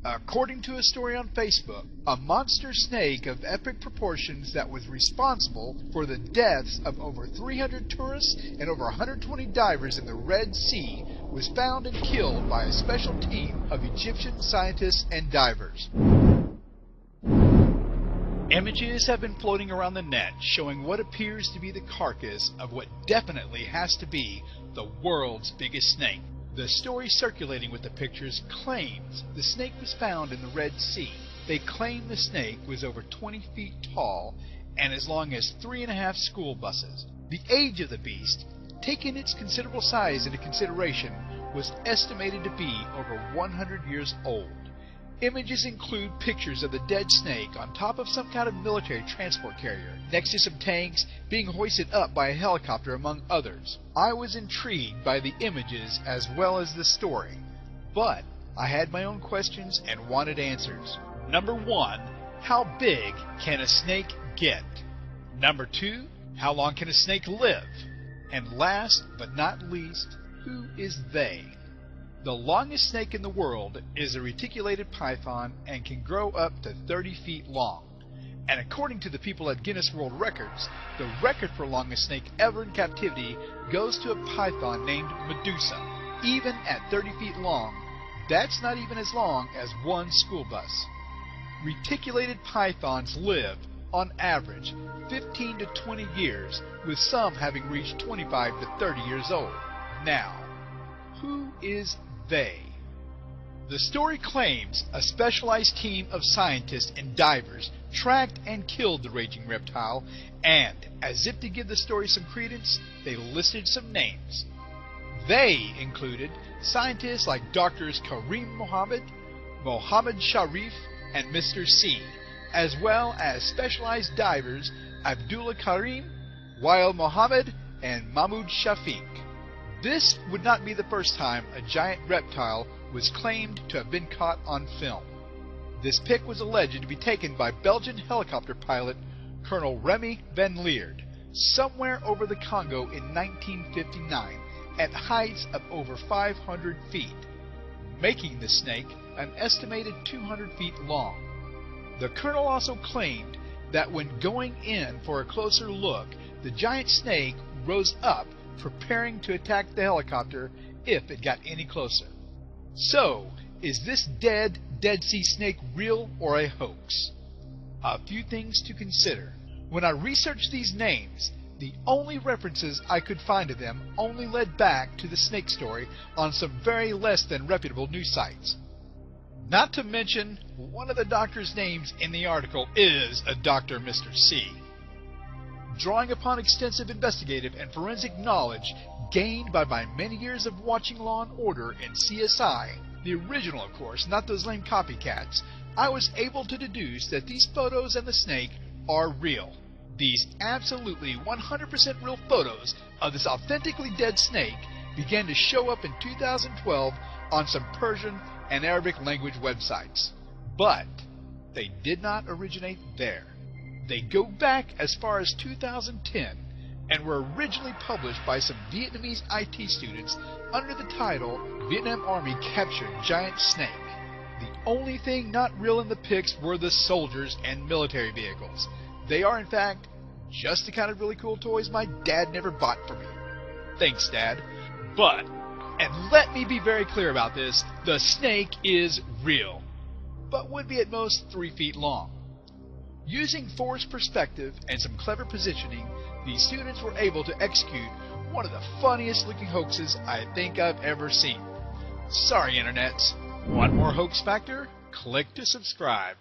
According to a story on Facebook, a monster snake of epic proportions that was responsible for the deaths of over 300 tourists and over 120 divers in the Red Sea was found and killed by a special team of Egyptian scientists and divers. Images have been floating around the net showing what appears to be the carcass of what definitely has to be the world's biggest snake. The story circulating with the pictures claims the snake was found in the Red Sea. They claim the snake was over 20 feet tall and as long as 3.5 school buses. The age of the beast, taking its considerable size into consideration, was estimated to be over 100 years old. Images include pictures of the dead snake on top of some kind of military transport carrier, next to some tanks, being hoisted up by a helicopter, among others. I was intrigued by the images as well as the story, but I had my own questions and wanted answers. Number 1, how big can a snake get? Number 2, how long can a snake live? And last but not least, who is they? The longest snake in the world is a reticulated python and can grow up to 30 feet long. And according to the people at Guinness World Records, the record for longest snake ever in captivity goes to a python named Medusa. Even at 30 feet long, that's not even as long as one school bus. Reticulated pythons live, on average, 15 to 20 years, with some having reached 25 to 30 years old. Now, who is they? The story claims a specialized team of scientists and divers tracked and killed the raging reptile, and, as if to give the story some credence, they listed some names. They included scientists like Drs. Karim Mohammed, Mohammed Sharif, and Mr. C, as well as specialized divers Abdullah Karim, Wael Mohammed, and Mahmoud Shafiq. This would not be the first time a giant reptile was claimed to have been caught on film. This pic was alleged to be taken by Belgian helicopter pilot Colonel Remy van Leerd somewhere over the Congo in 1959 at heights of over 500 feet, making the snake an estimated 200 feet long. The colonel also claimed that when going in for a closer look, the giant snake rose up, preparing to attack the helicopter if it got any closer. So, is this Dead Sea snake real or a hoax? A few things to consider. When I researched these names, the only references I could find to them only led back to the snake story on some very less than reputable news sites. Not to mention, one of the doctor's names in the article is a Dr. Mr. C. Drawing upon extensive investigative and forensic knowledge gained by my many years of watching Law & Order and CSI, the original of course, not those lame copycats, I was able to deduce that these photos and the snake are real. These absolutely 100% real photos of this authentically dead snake began to show up in 2012 on some Persian and Arabic language websites. But they did not originate there. They go back as far as 2010 and were originally published by some Vietnamese IT students under the title Vietnam Army Captured Giant Snake. The only thing not real in the pics were the soldiers and military vehicles. They are in fact just the kind of really cool toys my dad never bought for me. Thanks, Dad. But, and let me be very clear about this, the snake is real, but would be at most 3 feet long. Using forced perspective and some clever positioning, these students were able to execute one of the funniest looking hoaxes I think I've ever seen. Sorry, internets. Want more hoax factor? Click to subscribe.